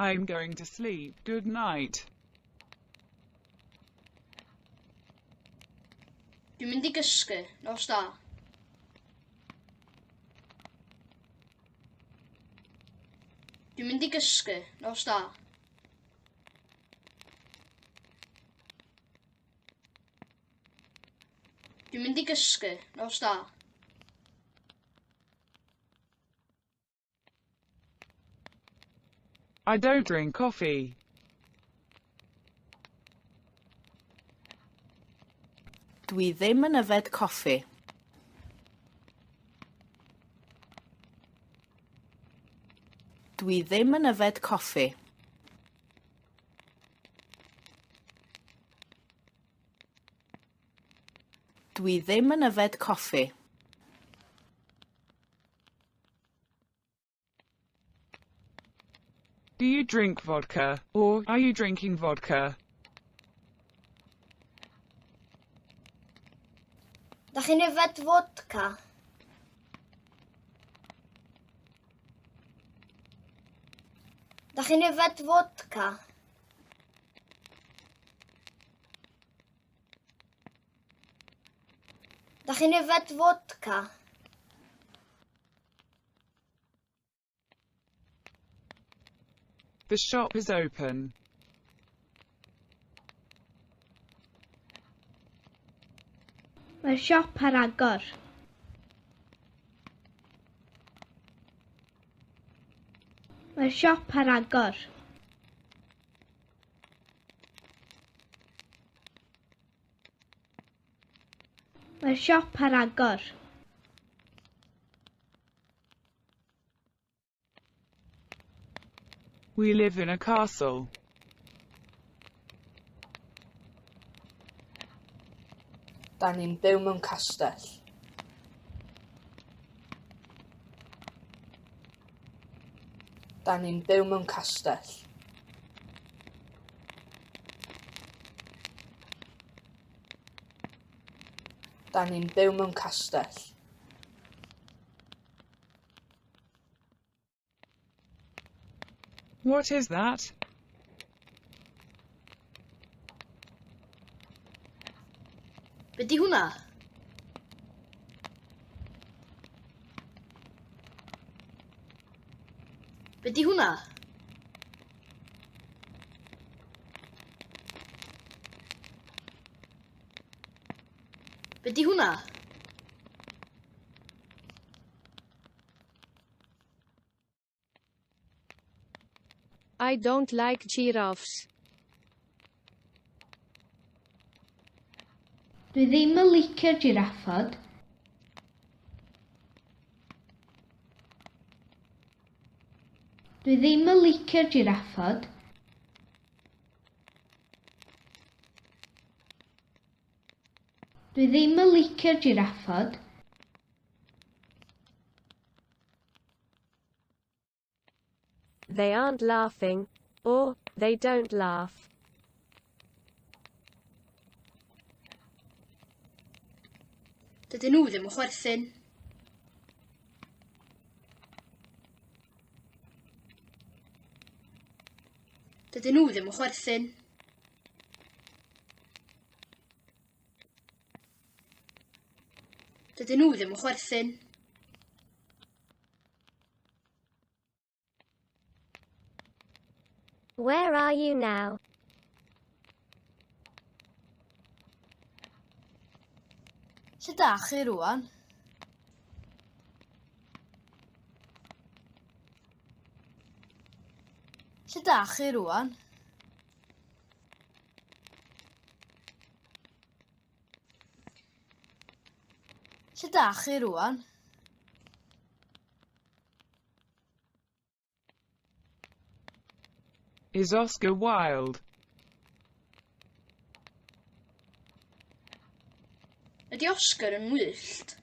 I'm going to sleep. Good night. Dwi'n mynd I gysgu. Nos da. Dwi'n mynd I gysgu. Nos da. Dwi'n mynd I gysgu. Nos da. I don't drink coffee. Dwi ddim yn yfed coffi. Dwi ddim yn yfed coffi. Dwi ddim yn yfed coffi. Do you drink vodka, or are you drinking vodka? Dach chi'n yfed vodka? Dach chi'n yfed vodka? Dach chi'n yfed vodka? The shop is open. Mae'r siop ar agor. Mae'r siop ar agor. Mae'r siop ar agor. We live in a castle. Da ni'n byw mewn castell. Da ni'n byw mewn castell. Da ni'n byw mewn castell. What is that? Be di hwnna? Be di hwnna? Be di hwnna? I don't like giraffes. Dwi ddim yn licio jiraffod. Dwi ddim yn licio jiraffod. Dwi ddim yn licio jiraffod. They aren't laughing, or they don't laugh. Dydyn nhw ddim yn chwerthin. Dydyn nhw ddim yn chwerthin. Dydyn nhw ddim yn chwerthin. Where are you now? Lle dach chi rwan? Lle dach chi rwan? Lle dach chi rwan? Is Oscar wild? Ydi Oscar yn wyllt?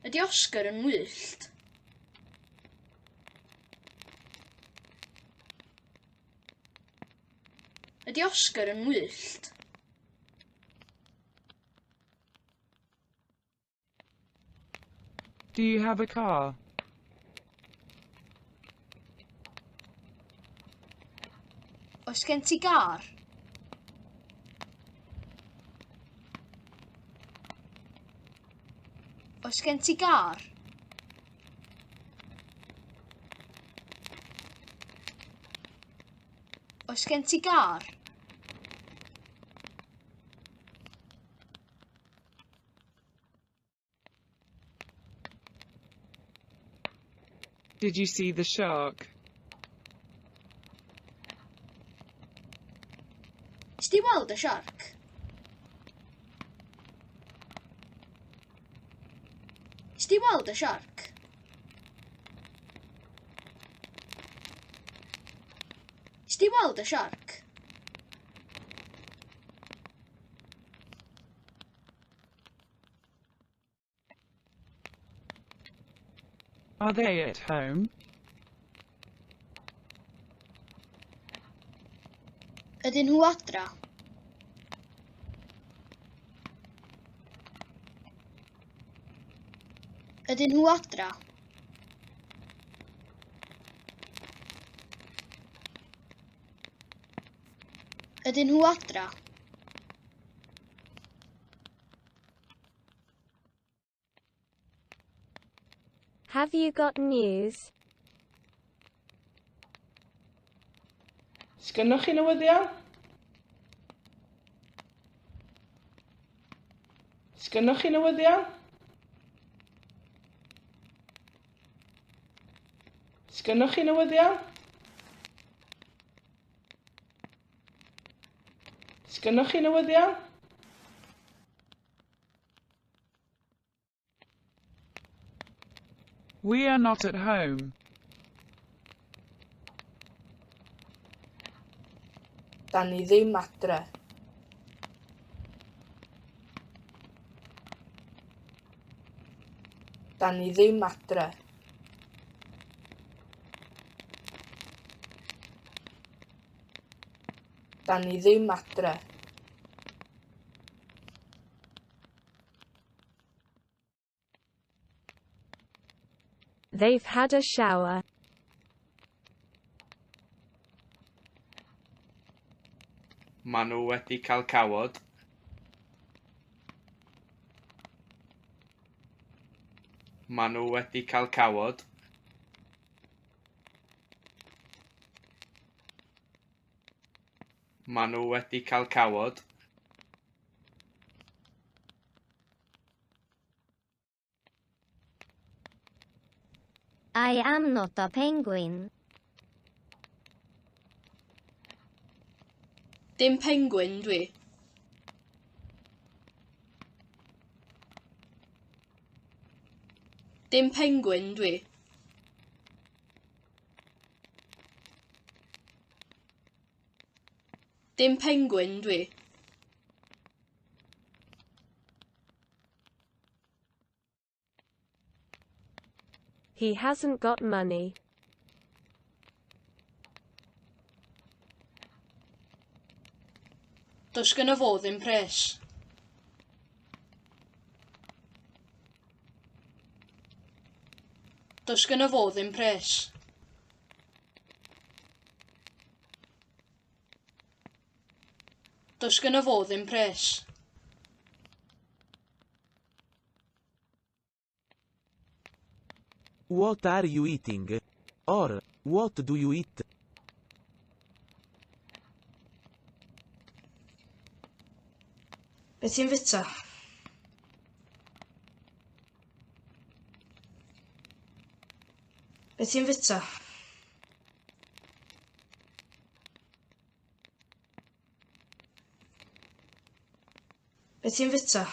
Ydi Oscar yn wyllt? Ydi Oscar yn wyllt? Do you have a car? Oes gen ti gar? Oes gen ti gar? Oes gen ti gar? Did you see the shark? Ys di weld y siarc? Ys di weld y siarc? Ys di weld y siarc? Are they at home? Ydyn nhw adra? Ydyn nhw adra? Ydyn nhw adra? Have you got news? Sgynnoch chi newyddion? Sgynnoch chi newyddion? Sgynnoch chi newyddion? Sgynnoch chi newyddion? We are not at home. Da ni ddim adre. Da ni ddim adre. Da ni ddim adre. They've had a shower. Maen nhw wedi cael cawod. Maen nhw wedi cael cawod. Maen nhw wedi cael cawod. I am not a penguin. Dim penguin dwi. Dim penguin dwi. Dim penguin dwi. He hasn't got money. Does gynno fo ddim pres. Does gynno fo ddim pres. Does gynno fo ddim pres. What are you eating? Or, what do you eat? Be ti'n fita? Be ti'n fita? Be ti'n fita?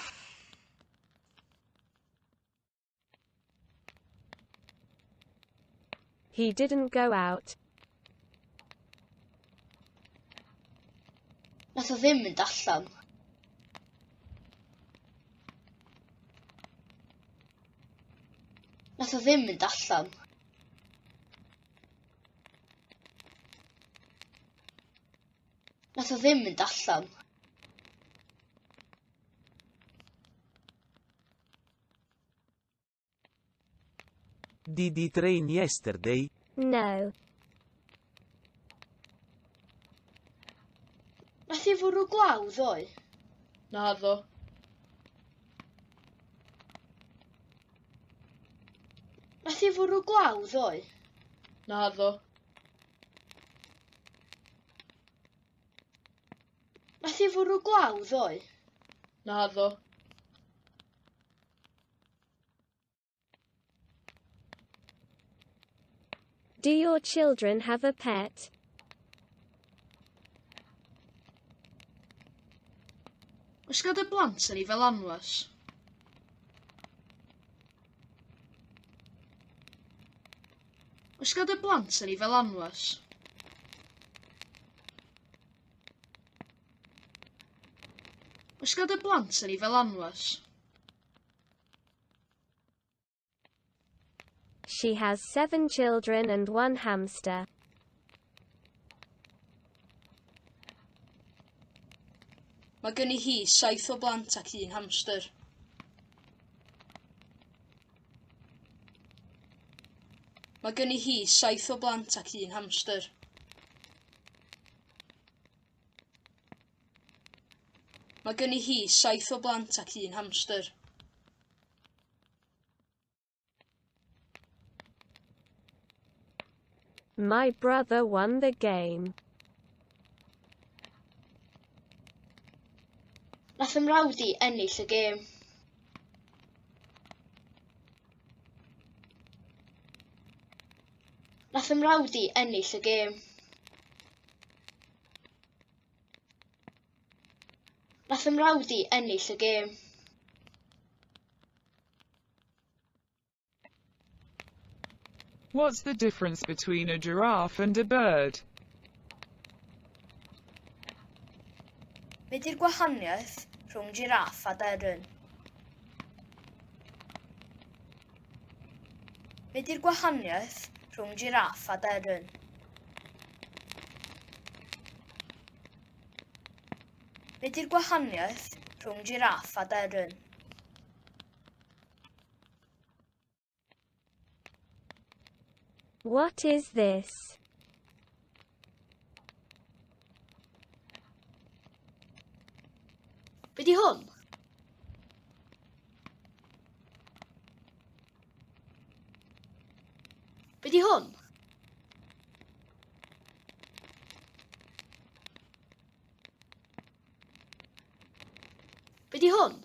He didn't go out. Nath o ddim mynd allan. Nath o ddim mynd allan. Nath o ddim mynd allan. Did it rain yesterday? No. Nath i fwrw glaw ddoe? Naddo. Nath i fwrw glaw ddoe? Naddo. Nath i fwrw glaw ddoe? Naddo. Do your children have a pet? Oes gad y blant yn ei fel anwas? Oes gad y blant yn ei fel anwas? Oes gad y blant yn ei fel anwas? She has 7 children and 1 hamster. Mae gen i hi 7 o blant ac 1 hamster. Mae gen i hi 7 o blant ac 1 hamster. Mae gen i hi 7 o blant ac 1 hamster. My brother won the game. Nath ymrawd i ennill y gêm. Nath ymrawd i ennill y gêm. Nath ymrawd i ennill y gêm. What's the difference between a giraffe and a bird? Be di'r gwahaniaeth rhwng giraff a deryn? Be di'r gwahaniaeth rhwng giraff a deryn? Be di'r gwahaniaeth rhwng giraff a deryn? What is this? Be di hwn? Be di hwn? Be di hwn?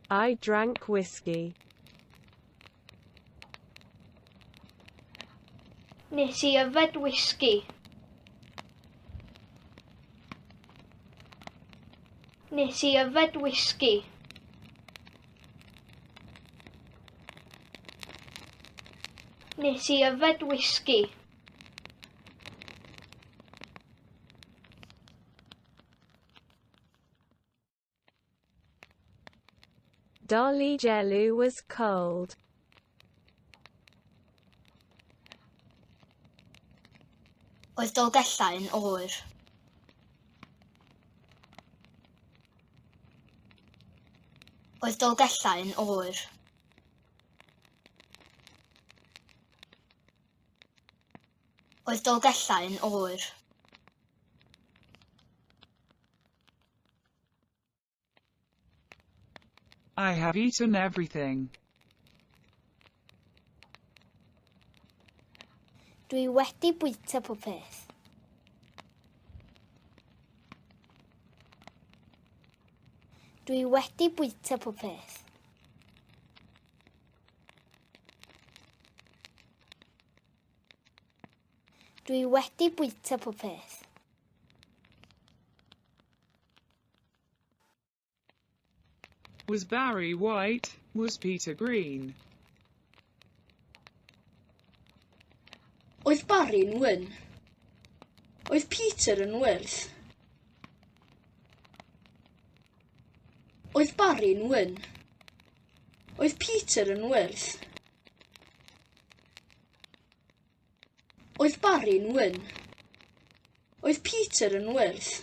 I drank whiskey. Nes i yfed whisky. Nes i yfed whisky. Nes i yfed whisky. Dolly Jellu was cold. Oedd Dolgellau yn oer. Oedd Dolgellau yn oer. Oedd Dolgellau yn oer. I have eaten everything. Dwi wedi bwyta popeth. Dwi wedi bwyta popeth. Dwi wedi bwyta popeth. Was Barry white? Was Peter green? Oedd Barry'n wyn. Oedd Peter yn wyrdd. Oedd Barry'n wyn. Oedd Peter yn wyrdd. Oedd Barry'n wyn. Oedd Peter yn wyrdd.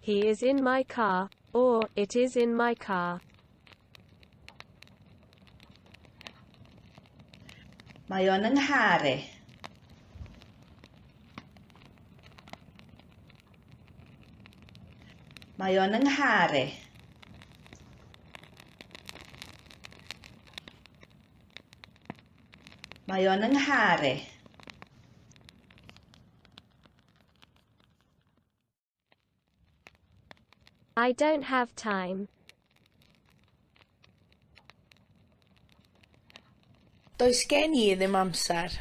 he is in my car, or it is in my car. Mae o'n yng nghar i. Mae o'n yng nghar i. Mae o'n yng nghar i. I don't have time. Does gen i ddim amser.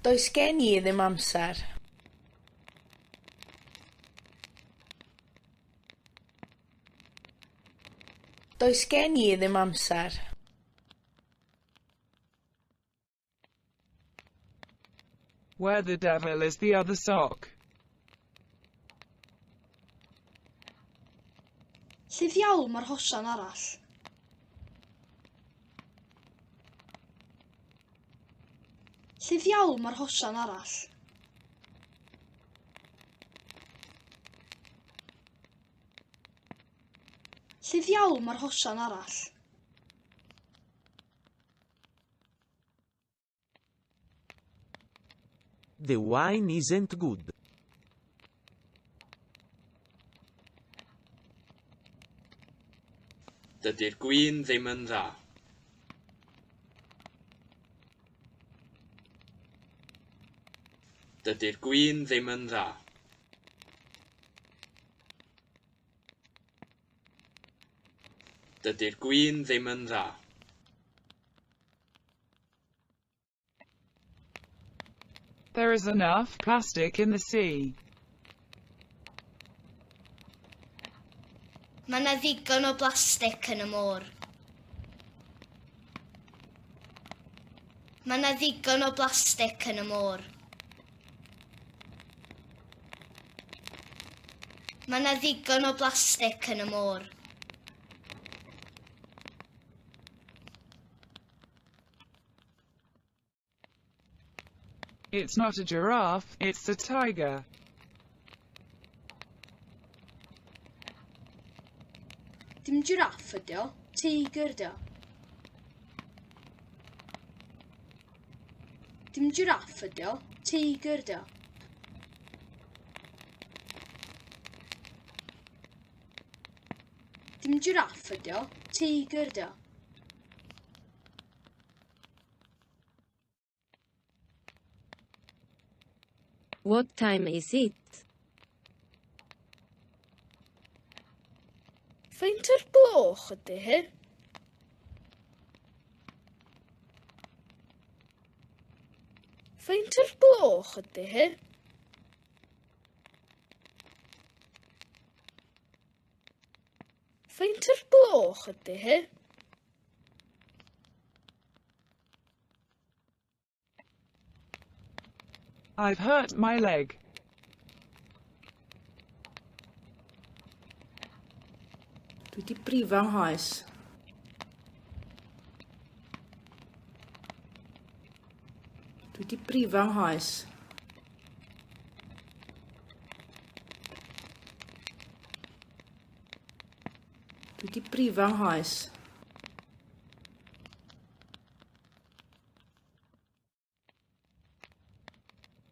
Does gen i ddim amser. Does gen i ddim amser. Where the devil is the other sock? Lle ddiawl mae'r hosan arall? Lle ddiawl mae'r hosan arall? Lle ddiawl mae'r hosan arall? The wine isn't good. Dydy'r gwin ddim yn dda. Dydy'r gwin ddim yn dda. Dydy'r gwin ddim yn dda. There is enough plastic in the sea. Mae yna ddigon o blastig yn y môr. Mae yna ddigon o blastig yn y môr. Mae yna ddigon o blastig yn y môr. It's not a giraffe, it's a tiger. Dim giraff ydi o, teigr ydi o. Dim giraff ydi o, teigr ydi o. Dim giraff ydi o, teigr ydi o. What time is it? Faint o'r gloch ydy hi? Faint o'r gloch ydy hi? Faint o'r gloch ydy hi? I've hurt my leg. Dwi 'di brifo nghoes. Dwi 'di brifo nghoes. Dwi 'di brifo nghoes.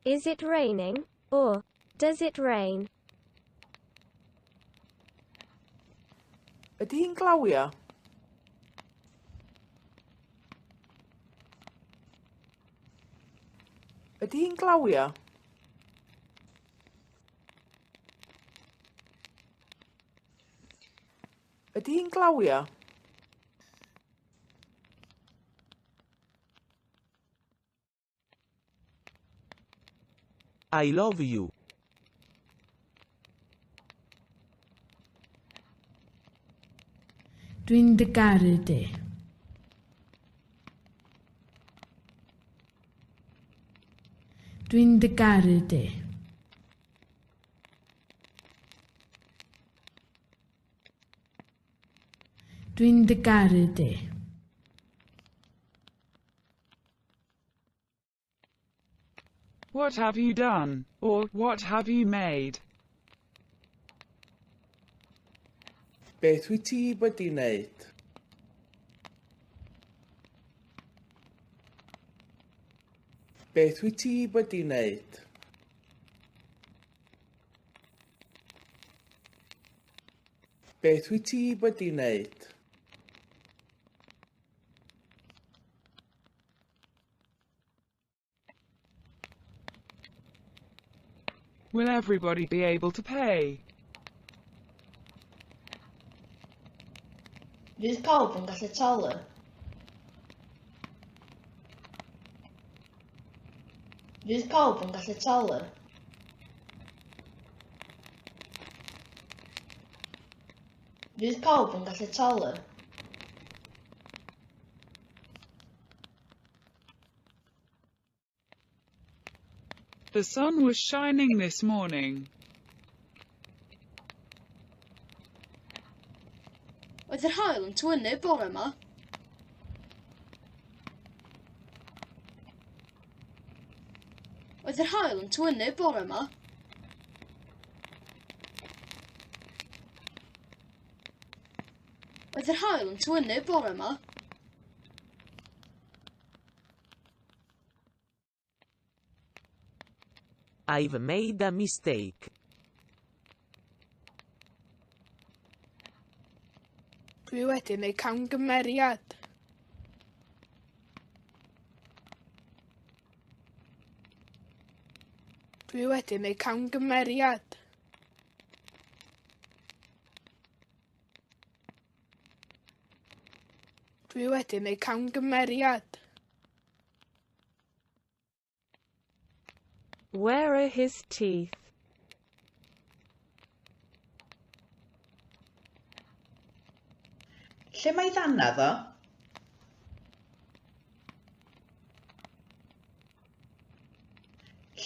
Is it raining, or does it rain? Ydy hi'n glawio? Ydy hi'n glawio? Ydy hi'n glawio? I love you. Dwi'n dy garu di. Dwi'n dy garu di. Dwi'n dy garu di. What have you done? Or, what have you made? Beth wyt ti wedi wneud? Beth wyt ti wedi wneud? Beth wyt ti wedi wneud? Will everybody be able to pay? Fydd pawb yn gallu talu? Fydd pawb yn gallu talu? Fydd pawb yn gallu talu? The sun was shining this morning. Oedd yr haul yn twynu bore yma? Oedd yr haul yn twynu bore yma? Oedd yr haul yn twynu bore yma? I've made a mistake. Dwi wedi wneud camgymeriad. Dwi wedi wneud camgymeriad. Dwi wedi wneud camgymeriad. Where are his teeth? Lle mae ddanadd o?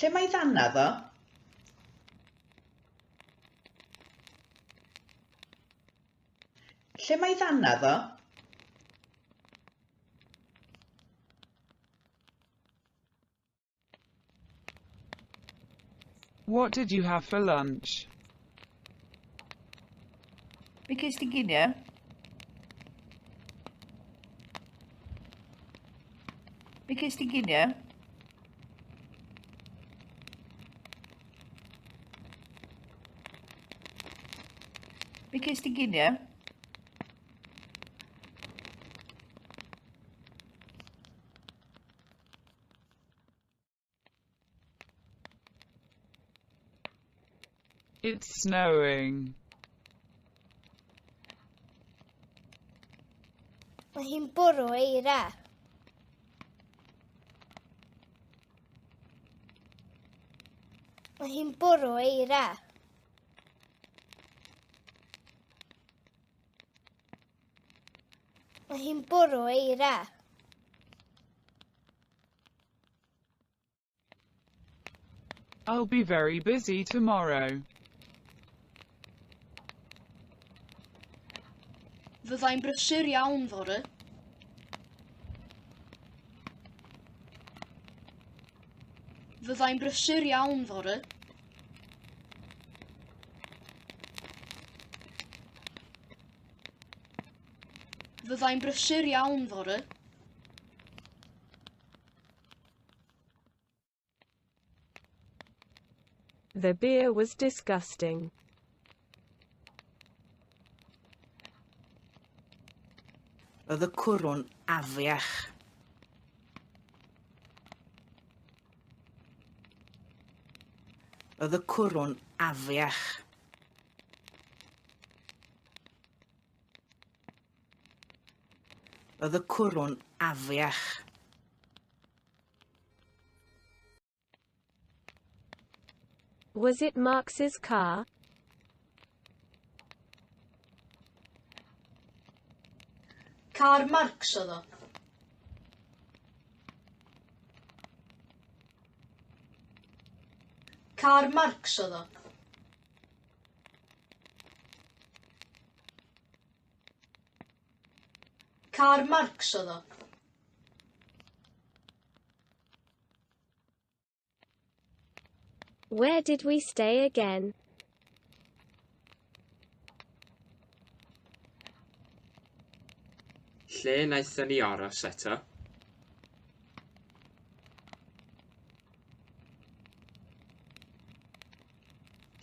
Lle mae ddanadd o? Lle mae ddanadd o? What did you have for lunch? Be ges ti ginio? Be ges ti ginio? Be ges ti ginio? It's snowing. Mae hi'n bwrw eira. Mae hi'n bwrw eira. Mae hi'n bwrw eira. I'll be very busy tomorrow. Fyddai'n brysur iawn fory. Fyddai'n brysur iawn fory. Fyddai'n brysur iawn fory. The beer was disgusting. Oedd y cwrwn afiach. Oedd y cwrwn afiach. Oedd y cwrwn afiach. Was it Marx's car? Car Marx oedd o. Car Marx oedd o. Car Marx oedd o. Where did we stay again? Lle wnaethon ni aros eto?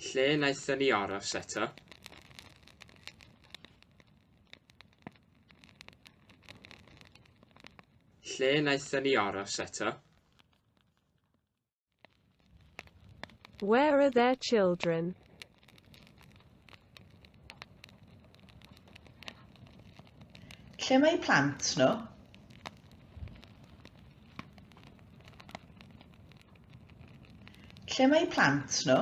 Lle wnaethon ni aros eto? Lle wnaethon ni aros eto? Where are their children? Lle mae plant nhw? Lle mae plant nhw?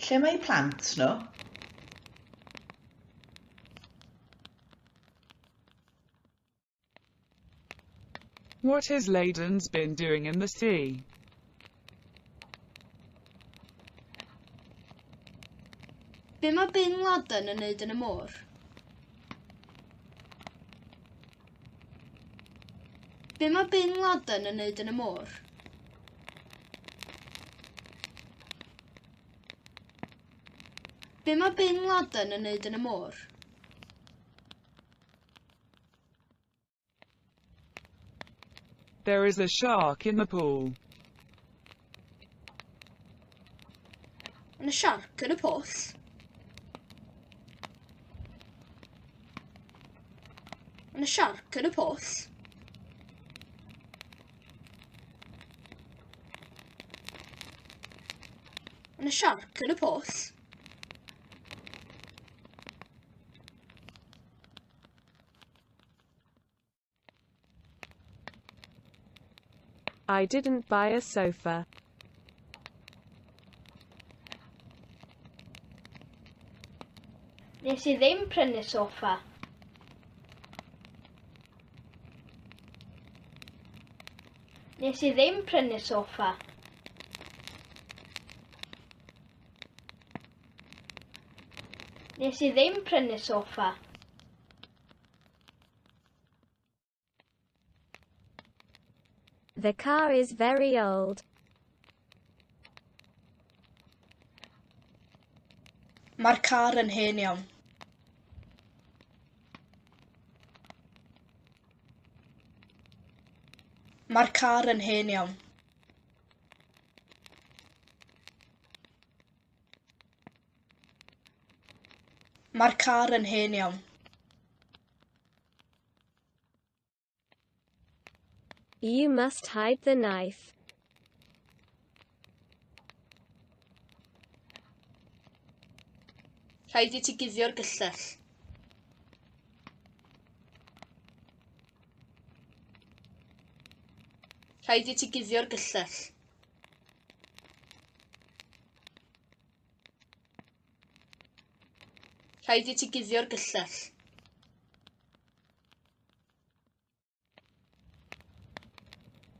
Lle mae plant nhw? What has Ladens been doing in the sea? Be mae Bin Laden yn neud yn y môr? Be mae Bin Laden yn neud yn y môr? Be mae Bin Laden yn neud yn y môr? There is a shark in the pool. Yn y siarc yn y pwll. Yn y siarc yn y pwll. Yn y siarc yn y pwll. I didn't buy a sofa. Nes I ddim prynu soffa. Nes I ddim prynu soffa. Nes I ddim prynu soffa. The car is very old. Mae'r car yn hen iawn. Mae'r car yn hen iawn. Mae'r car yn hen iawn. You must hide the knife. Rhaid I ti guddio'r gyllell. Rhaid I ti guddio'r gyllell. Rhaid I ti guddio'r gyllell.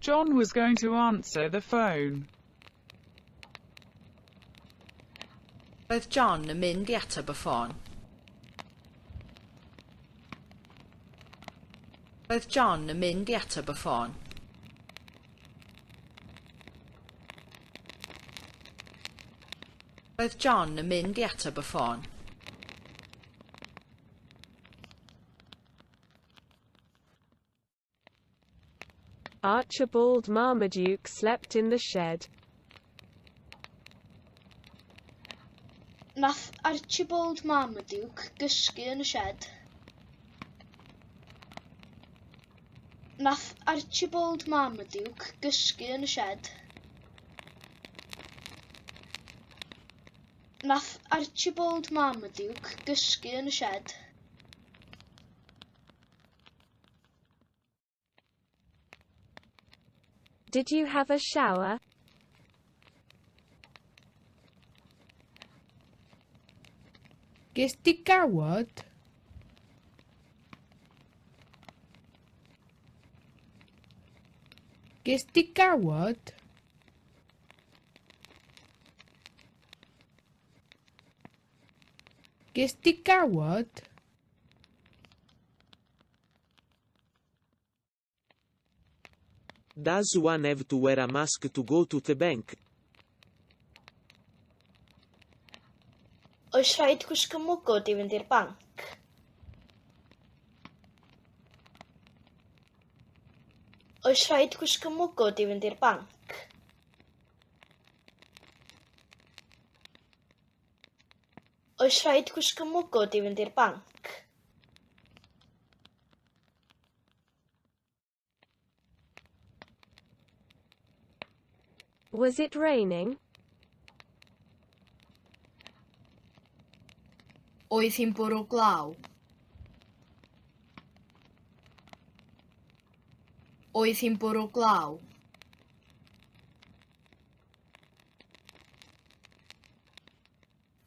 John was going to answer the phone. Roedd John yn mynd I ateb y ffôn. Roedd John yn mynd I ateb y ffôn. Roedd John yn mynd I ateb y ffôn. Archibald Marmaduke slept in the shed. Nath Archibald Marmaduke gysgu yn y shed. Nath Archibald Marmaduke gysgu yn y shed. Nath Archibald Marmaduke gysgu yn y shed. Did you have a shower? Ges di gawod? Ges di gawod? Ges di gawod? Does one have to wear a mask to go to the bank? Oes rhaid gwisgo mwgwd i fynd i'r banc? Oes rhaid gwisgo mwgwd i fynd i'r banc? Oes rhaid gwisgo mwgwd i fynd i'r banc? Was it raining? Oedd hi'n bwrw glaw. Oedd hi'n bwrw glaw.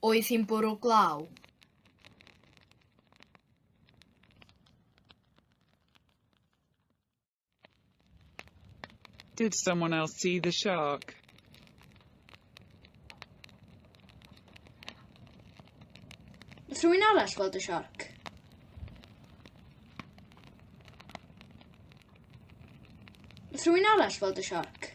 Oedd hi'n bwrw glaw. Did someone else see the shark? Nath rhywun arall weld y siarc? Nath rhywun arall weld y siarc?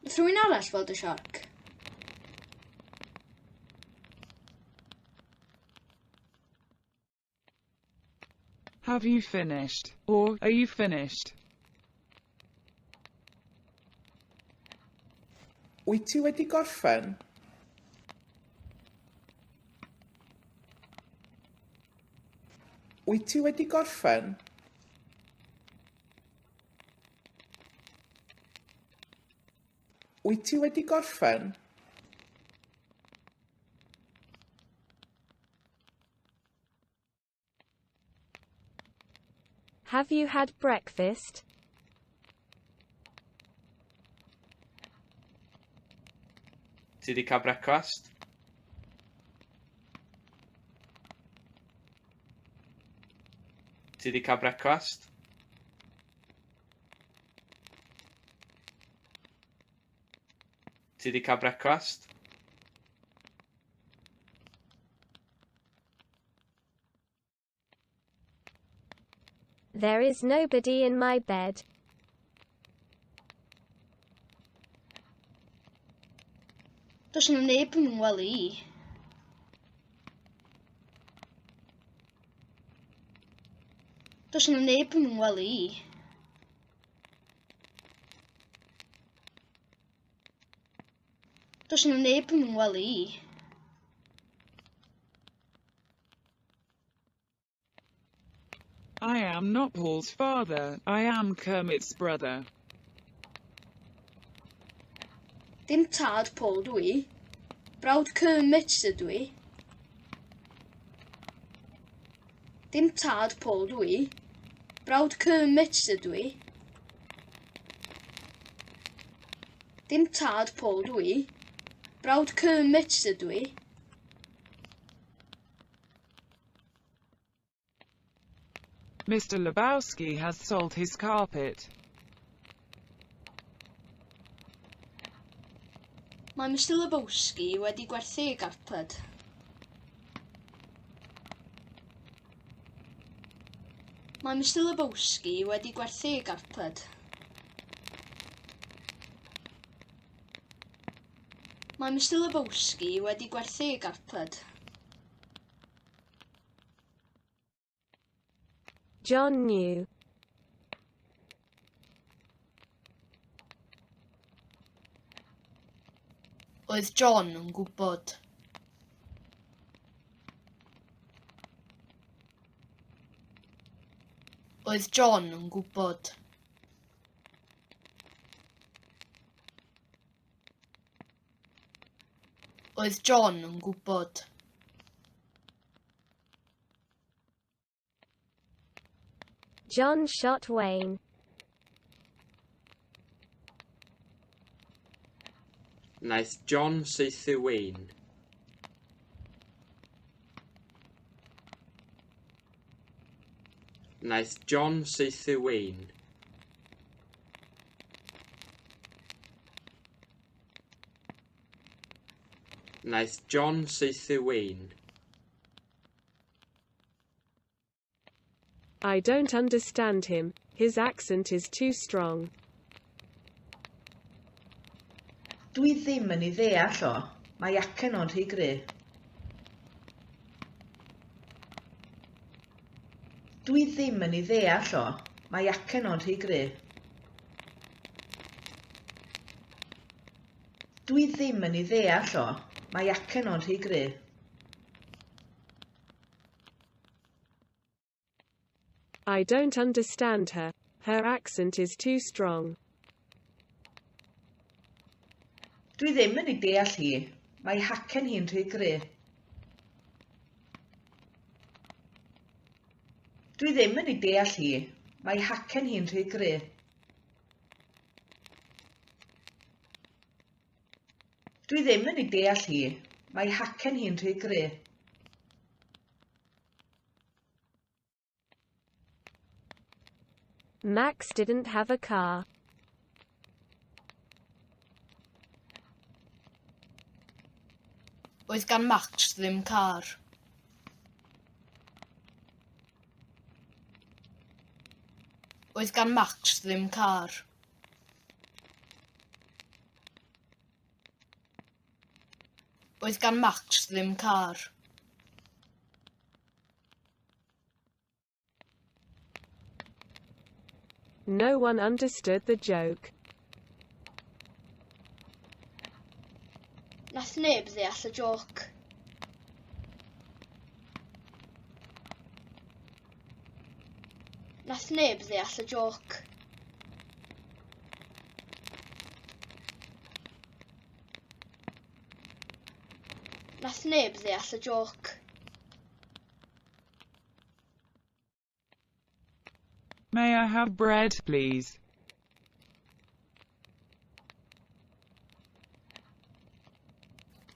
Nath rhywun arall weld y siarc? Have you finished? Or, are you finished? Wyt ti wedi gorffen? Wyt ti wedi gorffen? Wyt ti wedi gorffen? Have you had breakfast? Ti 'di cael brecwast? Ti 'di cael brecwast? Ti 'di cael brecwast? There is nobody in my bed. Does na neb yn weld i. Does na neb yn weld i. Does na neb yn weld i. I am not Paul's father, I am Kermit's brother. Dim tad Paul dwi i. Brawd Kermit ydw i. Dim tad Paul dwi i. Brawd Kermit ydw i. Dim tad Paul dwi i. Brawd Kermit ydw i. Mr. Lebowski has sold his carpet. Mae Mr. Lebowski wedi gwerthu ei garped. Mae Mr. Lebowski wedi gwerthu ei garped. Mae Mr. Lebowski wedi gwerthu ei garped. John knew. Oedd John yn gwybod. Oedd John yn gwybod. Oedd John yn gwybod. John shot Wayne. Wnaeth John saethu Wayne. Wnaeth John saethu Wayne. Wnaeth John saethu Wayne. I don't understand him. His accent is too strong. Dwi ddim yn ei ddeall o. Mae acen o'n rhy gry. Dwi ddim yn ei ddeall o. Mae acen o'n rhy gry. Dwi ddim yn ei ddeall o. Mae acen o'n rhy gry. I don't understand her. Her accent is too strong. Dwi ddim yn ei deall hi. Mae hacen hi'n rhy gry. Dwi ddim yn ei deall hi. Mae hacen hi'n rhy gry. Dwi ddim yn ei deall hi. Mae hacen hi'n rhy gry. Max didn't have a car. Oedd gan Max ddim car. Oedd gan Max ddim car. Oedd gan Max ddim car. No one understood the joke. Nath neb ddeall y joc. Nath neb ddeall y joc. Nath neb ddeall y joc. May I have bread, please?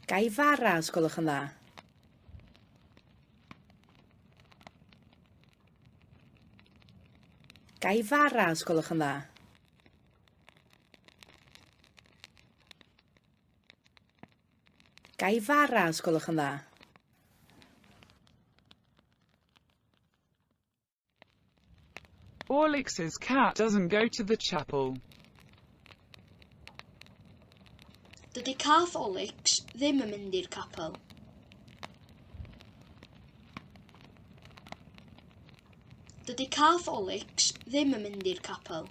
Gai fara, os gwelwch yn dda. Gai fara, os gwelwch yn dda. Gai fara, os gwelwch yn dda. Orlix's cat doesn't go to the chapel. Dydy cath Orlix ddim yn mynd i'r capel. Dydy cath Orlix ddim yn mynd i'r capel.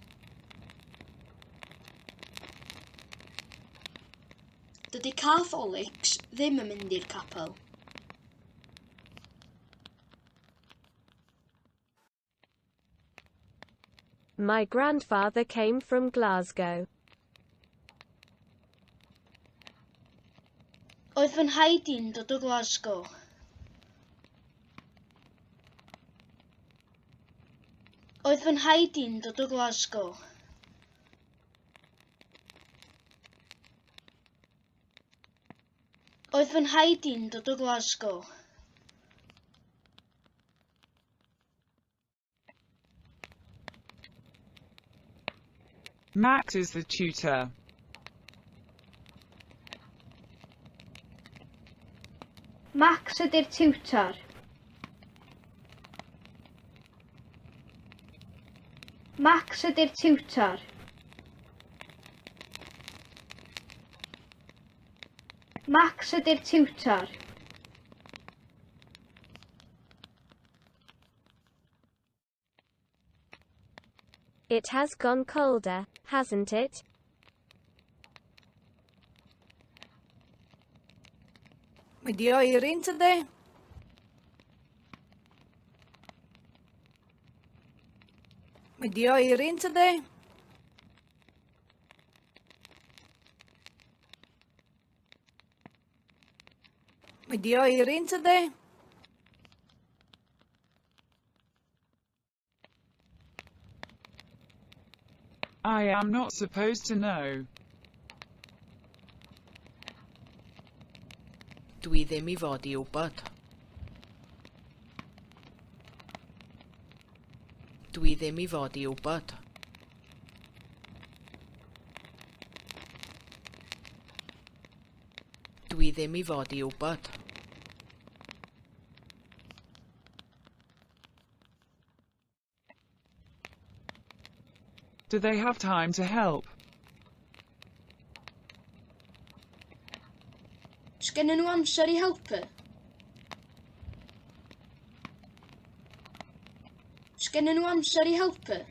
Dydy cath Orlix ddim yn mynd i'r capel. My grandfather came from Glasgow. Oedd fy nhaid i'n dod o Glasgow. Oedd fy nhaid i'n dod o Glasgow. Oedd fy nhaid i'n dod o Glasgow. Max is the tutor. Max ydy'r tiwtor. Max ydy'r tiwtor. Max ydy'r tiwtor. It has gone colder, hasn't it? Mae di oer un tydi? Mae di oer un tydi? Mae di oer un tydi? I am not supposed to know. Dwi ddim i fod i wybod. Dwi ddim i fod i wybod. Dwi ddim i fod i wybod. Do they have time to help? Sgennyn nhw amser i helpu? Sgennyn nhw amser i helpu?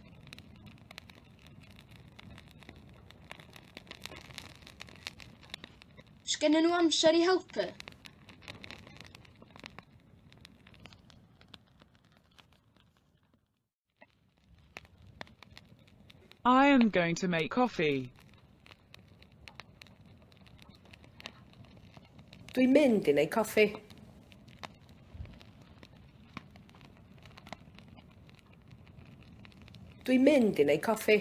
Sgennyn nhw amser i helpu? I am going to make coffee. Dwi'n mynd i wneud coffi. Dwi'n mynd i wneud coffi.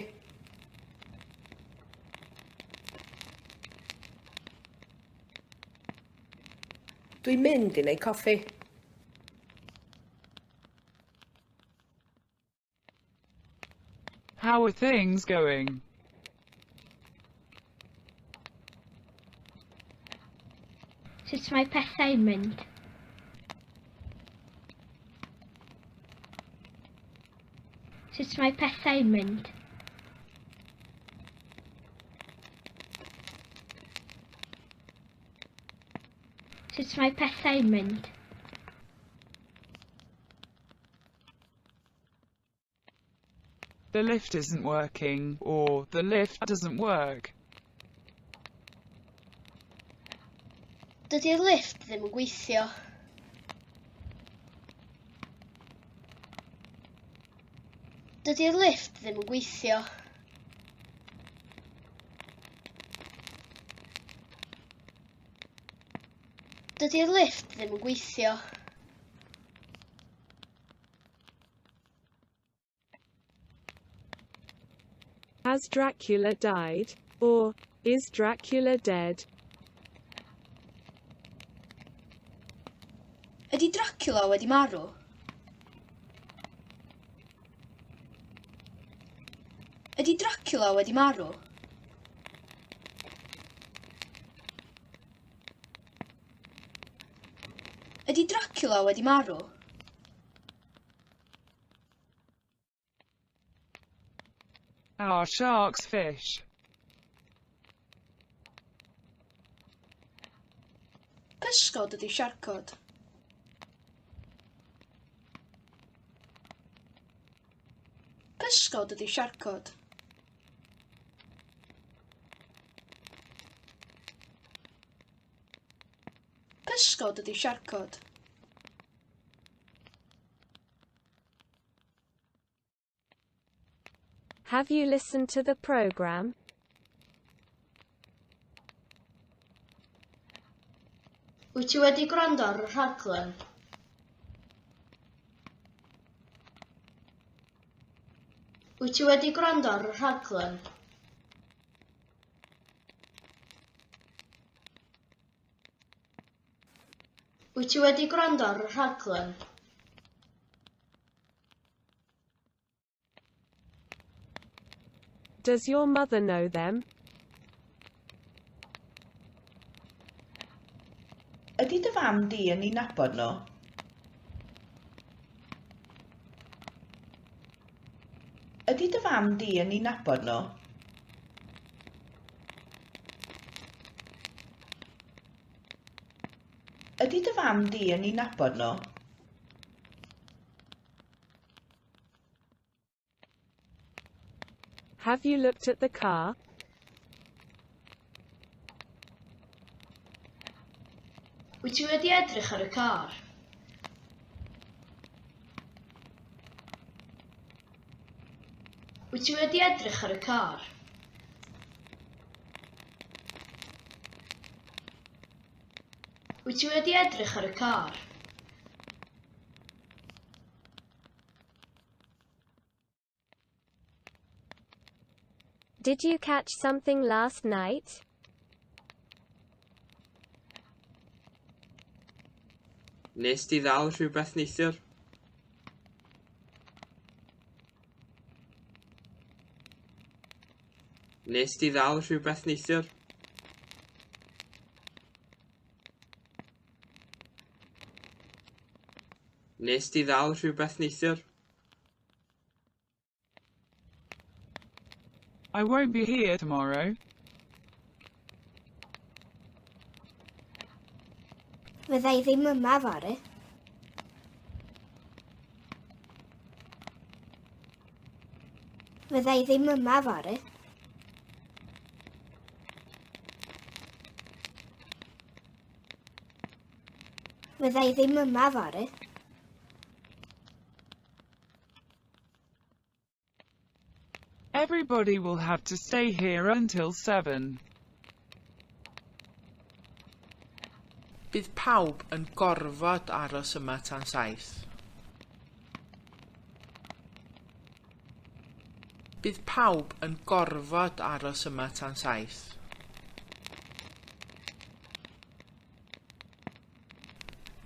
Dwi'n mynd i wneud coffi. How are things going? Sut mae pethau'n mynd? Sut mae pethau'n mynd? Sut mae pethau'n mynd? The lift isn't working, or the lift doesn't work. Dydy'r lift ddim yn gweithio. Dydy'r lift ddim yn gweithio. Dydy'r lift ddim yn gweithio. Has Dracula died? Or, is Dracula dead? Ydy Dracula wedi marw? Ydy Dracula wedi marw? Ydy Dracula wedi marw? Are sharks fish? Pysgod ydy siarcod. Pysgod ydy siarcod. Pysgod ydy siarcod. Have you listened to the program? Wyt ti wedi gwrando ar y rhaglen? Wyt ti wedi gwrando ar y rhaglen? Wyt ti wedi gwrando ar y rhaglen? Does your mother know them? Ydy dy fam di yn ei nabod nhw? Ydy dy fam di yn ei nabod nhw? Ydy dy fam di yn ei nabod nhw? Have you looked at the car? Wyt ti wedi edrych ar y car? Wyt ti wedi edrych ar y car? Wyt ti wedi edrych ar y car? Did you catch something last night? Nes ti ddal rhywbeth neithiwr? Nes ti ddal rhywbeth neithiwr? Nes ti ddal rhywbeth neithiwr? I won't be here tomorrow. Fyddai ddim yma fory. Fyddai ddim yma fory. Fyddai ddim yma fory. Everybody will have to stay here until 7. Bydd pawb yn gorfod aros yma tan 7. Bydd pawb yn gorfod aros yma tan 7.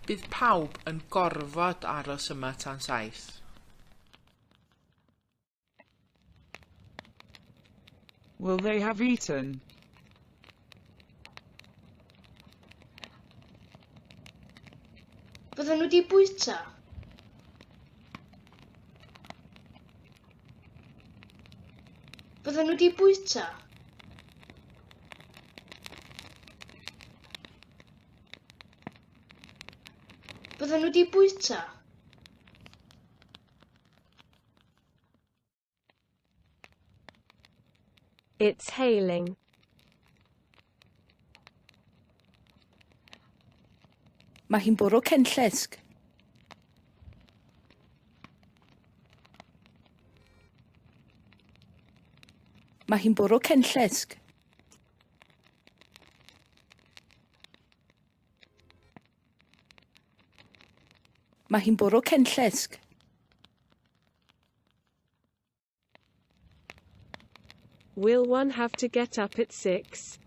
Bydd pawb yn gorfod aros yma tan 7. Will they have eaten? Bydden nhw wedi bwyta? Bydden nhw wedi bwyta? Bydden nhw wedi bwyta? It's hailing. Mae hi'n bwrw cenllysg. Mae hi'n bwrw cenllysg. Mae hi'n bwrw cenllysg. Will one have to get up at 6?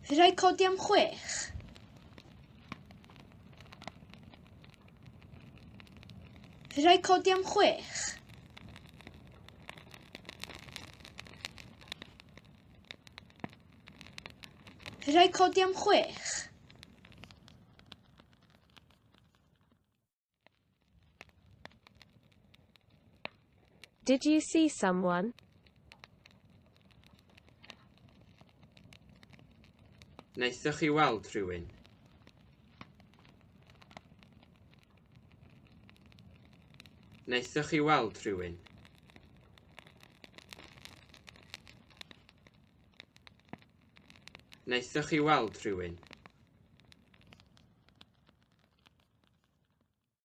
Fydd rhaid codi am 6? Fydd rhaid codi am 6? Fydd rhaid codi am 6? Did you see someone? Wnaethoch chi weld rhywun? Wnaethoch chi weld rhywun? Wnaethoch chi weld rhywun?